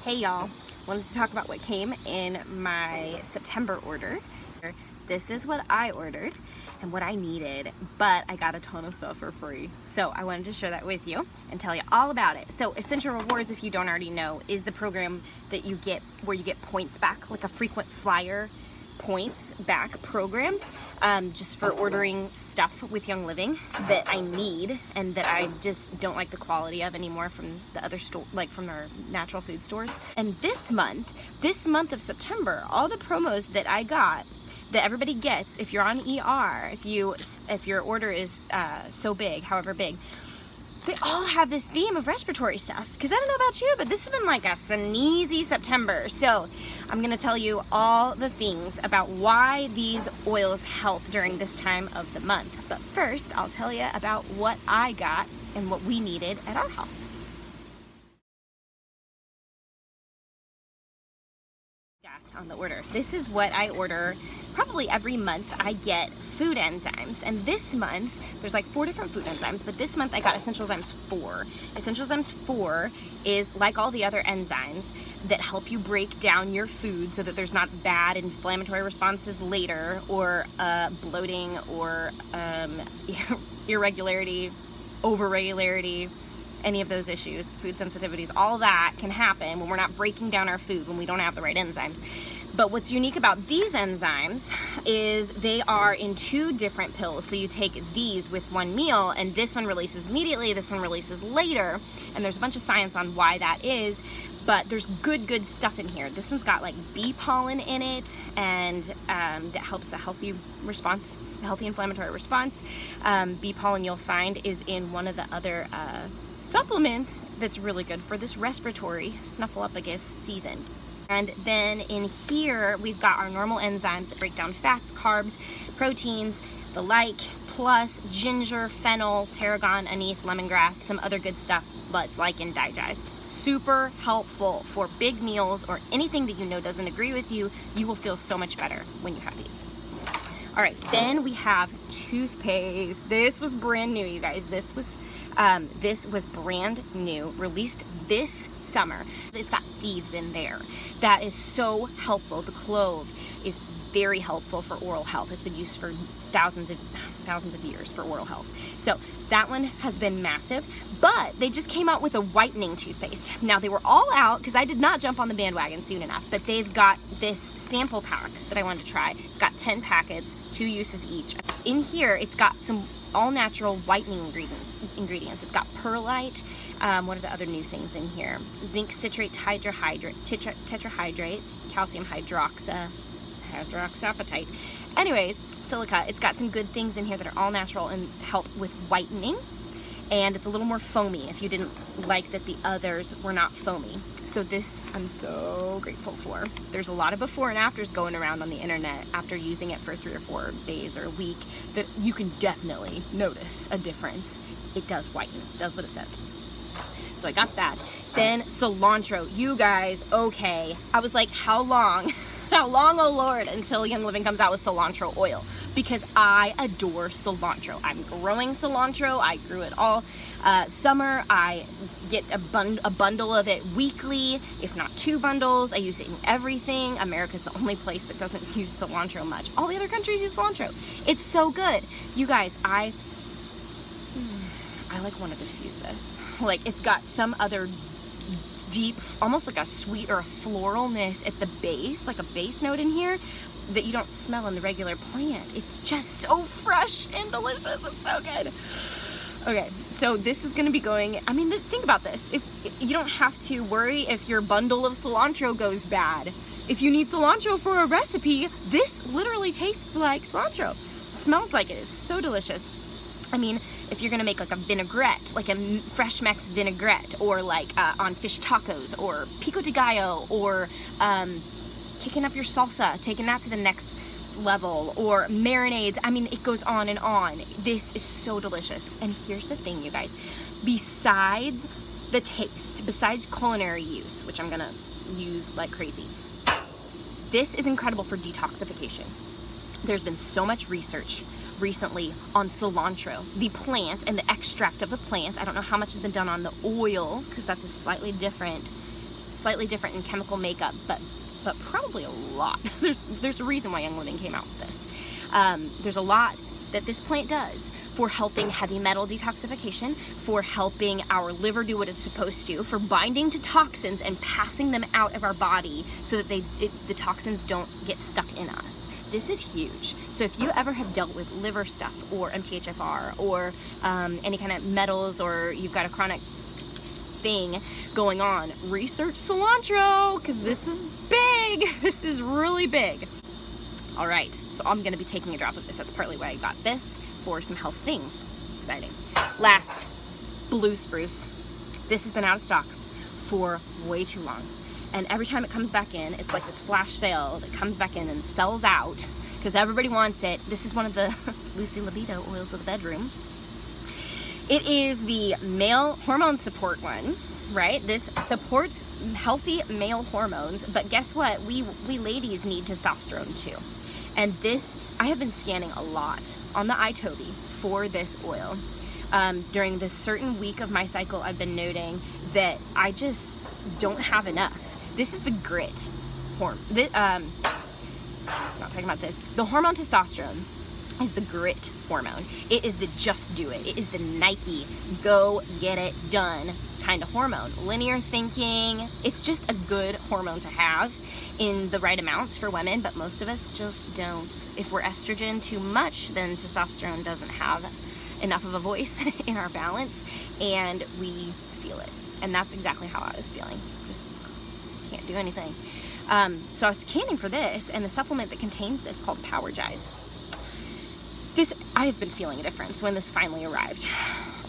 Hey y'all, wanted to talk about what came in my September order. This is what I ordered and what I needed, but I got a ton of stuff for free. So I wanted to share that with you and tell you all about it. So Essential Rewards, if you don't already know, is the program that you get where you get points back, like a frequent flyer points back program, just for ordering stuff with Young Living that I need and that I just don't like the quality of anymore from the other store, like from their natural food stores. And this month of September, all the promos that I got, that everybody gets, if you're on ER, if your order is so big, however big, they all have this theme of respiratory stuff. Because I don't know about you, but this has been like a sneezy September. So I'm gonna tell you all the things about why these oils help during this time of the month. But first, I'll tell you about what I got and what we needed at our house. On the order. This is what I order probably every month. I get food enzymes, and this month there's like 4 different food enzymes, but this month I got Essential Enzymes 4. Essential Enzymes 4 is like all the other enzymes that help you break down your food so that there's not bad inflammatory responses later, or bloating, or irregularity, overregularity, any of those issues, food sensitivities, all that can happen when we're not breaking down our food, when we don't have the right enzymes. But what's unique about these enzymes is they are in 2 different pills. So you take these with one meal, and this one releases immediately, this one releases later, and there's a bunch of science on why that is, but there's good stuff in here. This one's got like bee pollen in it, and that helps a healthy response, a healthy inflammatory response. Bee pollen, you'll find, is in one of the other supplements that's really good for this respiratory snuffleupagus season. And then in here we've got our normal enzymes that break down fats, carbs, proteins, the like, plus ginger, fennel, tarragon, anise, lemongrass, some other good stuff, but like in digest. Super helpful for big meals or anything that you know doesn't agree with you. You will feel so much better when you have these. All right, then we have toothpaste. This was brand new, you guys. This was brand new, released this summer. It's got Thieves in there. That is so helpful. The clove is very helpful for oral health. It's been used for thousands of years for oral health. So that one has been massive, but they just came out with a whitening toothpaste. Now, they were all out because I did not jump on the bandwagon soon enough, but they've got this sample pack that I wanted to try. It's got 10 packets, 2 uses each. In here, it's got some all-natural whitening ingredients. It's got perlite. What are the other new things in here? Zinc citrate tetrahydrate, calcium hydroxapatite. Anyways, silica. It's got some good things in here that are all natural and help with whitening. And it's a little more foamy if you didn't like that the others were not foamy. So this I'm so grateful for. There's a lot of before and afters going around on the internet after using it for 3 or 4 days or a week that you can definitely notice a difference. It does whiten, it does what it says. So I got that. Then cilantro. You guys, okay. I was like, how long, oh Lord, until Young Living comes out with cilantro oil? Because I adore cilantro. I'm growing cilantro. I grew it all summer. I get a bundle of it weekly, if not 2 bundles. I use it in everything. America's the only place that doesn't use cilantro much. All the other countries use cilantro. It's so good. You guys, I like want to diffuse this. Like, it's got some other deep, almost like a sweet or a floralness at the base, like a base note in here that you don't smell in the regular plant. It's just so fresh and delicious. It's so good. Okay, so this is going to be going, I mean, think about this. You don't have to worry if your bundle of cilantro goes bad. If you need cilantro for a recipe, this literally tastes like cilantro. It smells like it. It's so delicious. I mean, if you're gonna make like a vinaigrette, like a fresh Mex vinaigrette, or like on fish tacos, or pico de gallo, or kicking up your salsa, taking that to the next level, or marinades. I mean, it goes on and on. This is so delicious. And here's the thing, you guys. Besides the taste, besides culinary use, which I'm gonna use like crazy, this is incredible for detoxification. There's been so much research recently on cilantro, the plant and the extract of the plant. I don't know how much has been done on the oil because that's a slightly different slightly different in chemical makeup, but probably a lot. There's a reason why Young Living came out with this. There's a lot that this plant does for helping heavy metal detoxification, for helping our liver do what it's supposed to, for binding to toxins and passing them out of our body so that the toxins don't get stuck in us. This is huge. So if you ever have dealt with liver stuff or MTHFR or any kind of metals, or you've got a chronic thing going on, research cilantro, because this is big. This is really big. All right, so I'm gonna be taking a drop of this. That's partly why I got this, for some health things. Exciting. Last, blue spruce. This has been out of stock for way too long. And every time it comes back in, it's like this flash sale that comes back in and sells out because everybody wants it. This is one of the Lucy Libido oils of the bedroom. It is the male hormone support one, right? This supports healthy male hormones, but guess what? We ladies need testosterone too. And this, I have been scanning a lot on the iToby for this oil. During this certain week of my cycle, I've been noting that I just don't have enough. This is the grit hormone. Not talking about this. The hormone testosterone is the grit hormone. It is the just do it. It is the Nike go get it done kind of hormone. Linear thinking. It's just a good hormone to have in the right amounts for women, but most of us just don't. If we're estrogen too much, then testosterone doesn't have enough of a voice in our balance, and we feel it. And that's exactly how I was feeling. Just can't do anything. So I was scanning for this, and the supplement that contains this called Powergize. This, I have been feeling a difference when this finally arrived.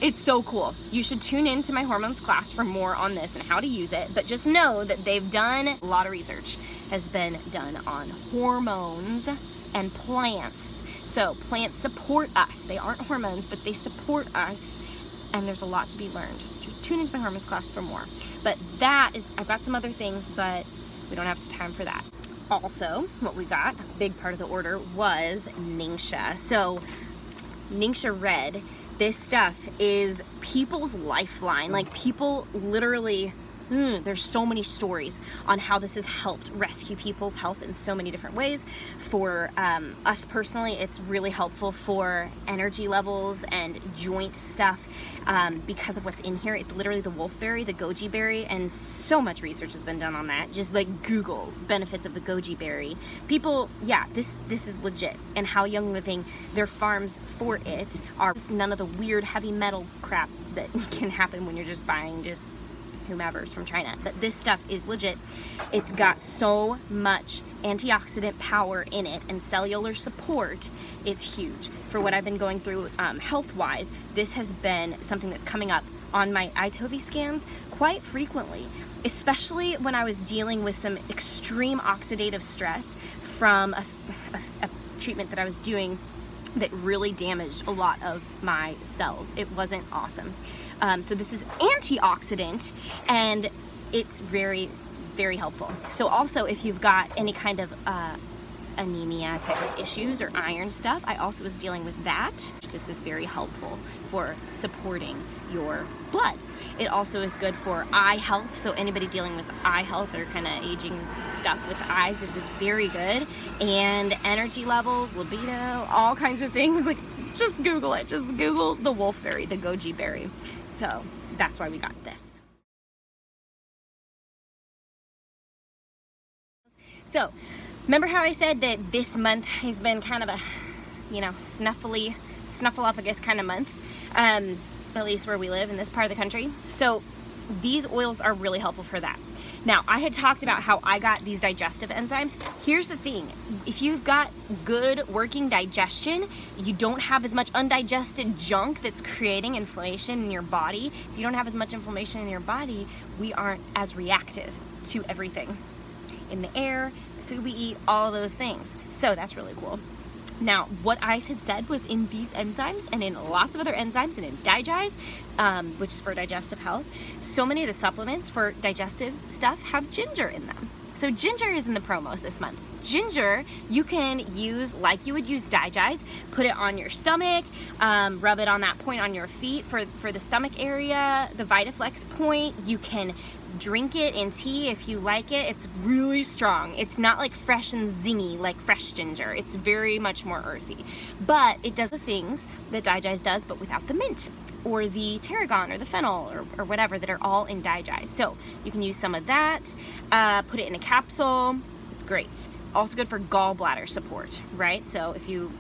It's so cool. You should tune into my hormones class for more on this and how to use it, but just know that they've done a lot of research has been done on hormones and plants. So plants support us. They aren't hormones, but they support us, and there's a lot to be learned. Tune into my hormones class for more. But that is, I've got some other things, but we don't have time for that. Also, what we got, a big part of the order, was NingXia. So NingXia Red, this stuff is people's lifeline. Like, people literally, there's so many stories on how this has helped rescue people's health in so many different ways. For us personally, it's really helpful for energy levels and joint stuff because of what's in here. It's literally the wolfberry, the goji berry, and so much research has been done on that. Just like Google benefits of the goji berry. People, yeah, this is legit. And how Young Living, their farms for it are none of the weird heavy metal crap that can happen when you're just buying just whomever's from China. But this stuff is legit. It's got so much antioxidant power in it and cellular support. It's huge. For what I've been going through health-wise, this has been something that's coming up on my iToby scans quite frequently, especially when I was dealing with some extreme oxidative stress from a treatment that I was doing that really damaged a lot of my cells. It wasn't awesome. So this is antioxidant, and it's very, very helpful. So also, if you've got any kind of anemia type of issues or iron stuff, I also was dealing with that. This is very helpful for supporting your blood. It also is good for eye health. So anybody dealing with eye health or kind of aging stuff with the eyes, this is very good. And energy levels, libido, all kinds of things. Like, just Google it. Just Google the wolfberry, the goji berry. So that's why we got this. So remember how I said that this month has been kind of a, you know, snuffleupagus kind of month, at least where we live in this part of the country. So these oils are really helpful for that. Now, I had talked about how I got these digestive enzymes. Here's the thing. If you've got good working digestion, you don't have as much undigested junk that's creating inflammation in your body. If you don't have as much inflammation in your body, we aren't as reactive to everything in the air, food we eat, all of those things. So that's really cool. Now, what I had said was in these enzymes and in lots of other enzymes and in Digize, which is for digestive health, so many of the supplements for digestive stuff have ginger in them. So ginger is in the promos this month. Ginger, you can use like you would use Digest, put it on your stomach, rub it on that point on your feet for the stomach area, the Vitaflex point. You can drink it in tea if you like it. It's really strong. It's not like fresh and zingy like fresh ginger. It's very much more earthy. But it does the things that Digest does, but without the mint or the tarragon or the fennel or whatever that are all in Digest. So you can use some of that, put it in a capsule. It's great. Also good for gallbladder support, right? So if you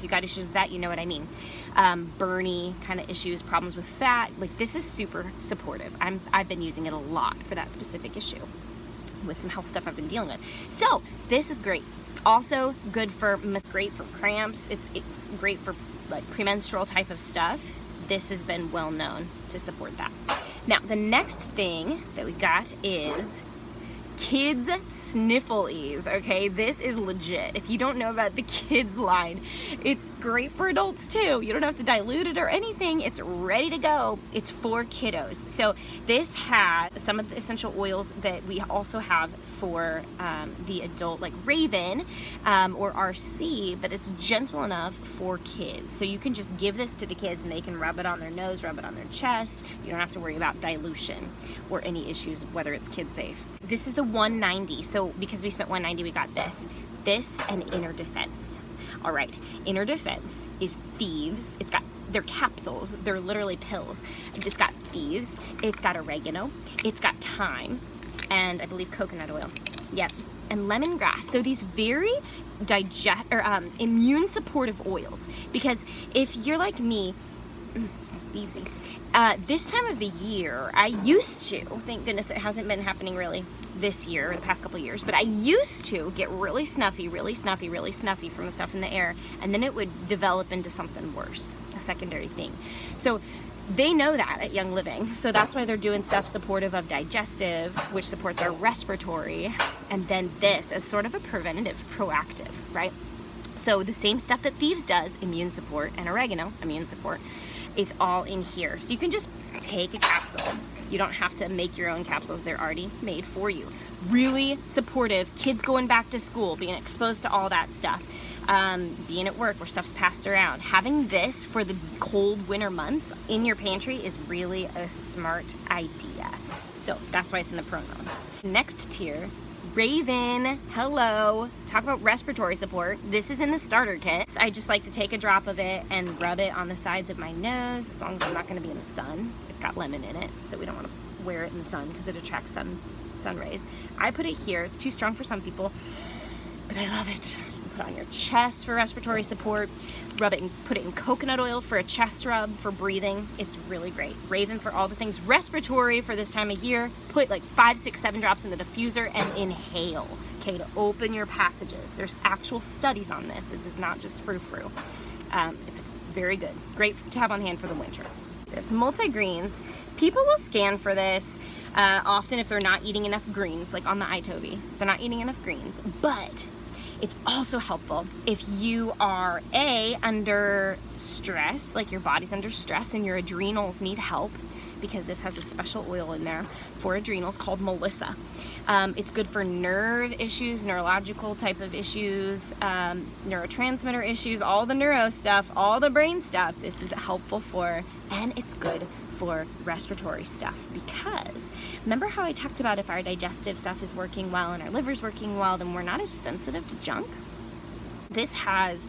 got issues with that, you know what I mean. Burny kind of issues, problems with fat, like this is super supportive. I've been using it a lot for that specific issue with some health stuff I've been dealing with. So this is great. Also great for cramps. It's great for like premenstrual type of stuff. This has been well known to support that. Now the next thing that we got is Kids SniffleEase, okay? This is legit. If you don't know about the kids line, it's great for adults too. You don't have to dilute it or anything. It's ready to go. It's for kiddos. So this has some of the essential oils that we also have for the adult, like Raven or RC, but it's gentle enough for kids. So you can just give this to the kids and they can rub it on their nose, rub it on their chest. You don't have to worry about dilution or any issues, whether it's kid safe. This is the $190, so because we spent $190, we got this and Inner Defense. All right, Inner Defense is Thieves. It's got, they're capsules, they're literally pills. It's got Thieves, it's got oregano, it's got thyme, and I believe coconut oil. Yep, and lemongrass. So these very immune supportive oils, because if you're like me, it smells thievesy. This time of the year, I used to, thank goodness it hasn't been happening really this year or the past couple of years, but I used to get really snuffy from the stuff in the air, and then it would develop into something worse, a secondary thing. So they know that at Young Living, so that's why they're doing stuff supportive of digestive, which supports our respiratory, and then this as sort of a preventative, proactive, right? So the same stuff that Thieves does, immune support, and oregano, immune support, is all in here. So you can just take a capsule. You don't have to make your own capsules. They're already made for you. Really supportive. Kids going back to school, being exposed to all that stuff, being at work where stuff's passed around. Having this for the cold winter months in your pantry is really a smart idea. So that's why it's in the promos. Next tier, Raven, hello. Talk about respiratory support. This is in the starter kit. I just like to take a drop of it and rub it on the sides of my nose, as long as I'm not going to be in the sun. It's got lemon in it, so we don't want to wear it in the sun because it attracts sun rays. I put it here. It's too strong for some people, but I love it. You can put it on your chest for respiratory support. Rub it and put it in coconut oil for a chest rub for breathing. It's really great. Raven for all the things respiratory for this time of year. Put like 5, 6, 7 drops in the diffuser and inhale, okay, to open your passages. There's actual studies on this. This is not just frou-frou. It's very good. Great to have on hand for the winter. This MultiGreens, people will scan for this often if they're not eating enough greens, like on the iToby. They're not eating enough greens, but it's also helpful if you are under stress, like your body's under stress and your adrenals need help, because this has a special oil in there for adrenals called Melissa. It's good for nerve issues, neurological type of issues, neurotransmitter issues, all the neuro stuff, all the brain stuff. This is helpful for, and it's good for respiratory stuff, because remember how I talked about if our digestive stuff is working well and our liver's working well, then we're not as sensitive to junk? This has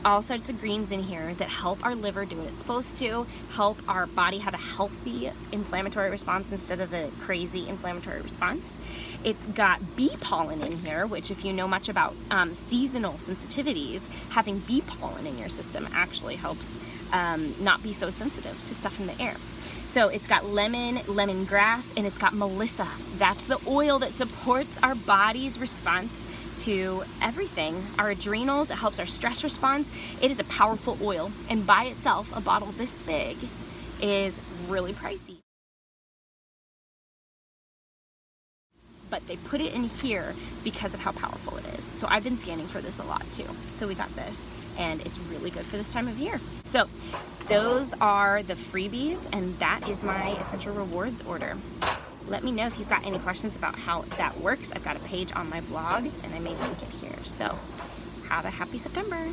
all sorts of greens in here that help our liver do what it's supposed to, help our body have a healthy inflammatory response instead of a crazy inflammatory response. It's got bee pollen in here, which if you know much about seasonal sensitivities, having bee pollen in your system actually helps not be so sensitive to stuff in the air. So it's got lemon, lemongrass, and it's got Melissa. That's the oil that supports our body's response to everything. Our adrenals, it helps our stress response. It is a powerful oil, and by itself, a bottle this big is really pricey. But they put it in here because of how powerful it is. So I've been scanning for this a lot too. So we got this, and it's really good for this time of year. So those are the freebies, and that is my Essential Rewards order. let me know if you've got any questions about how that works. I've got a page on my blog, and I may link it here. So have a happy September.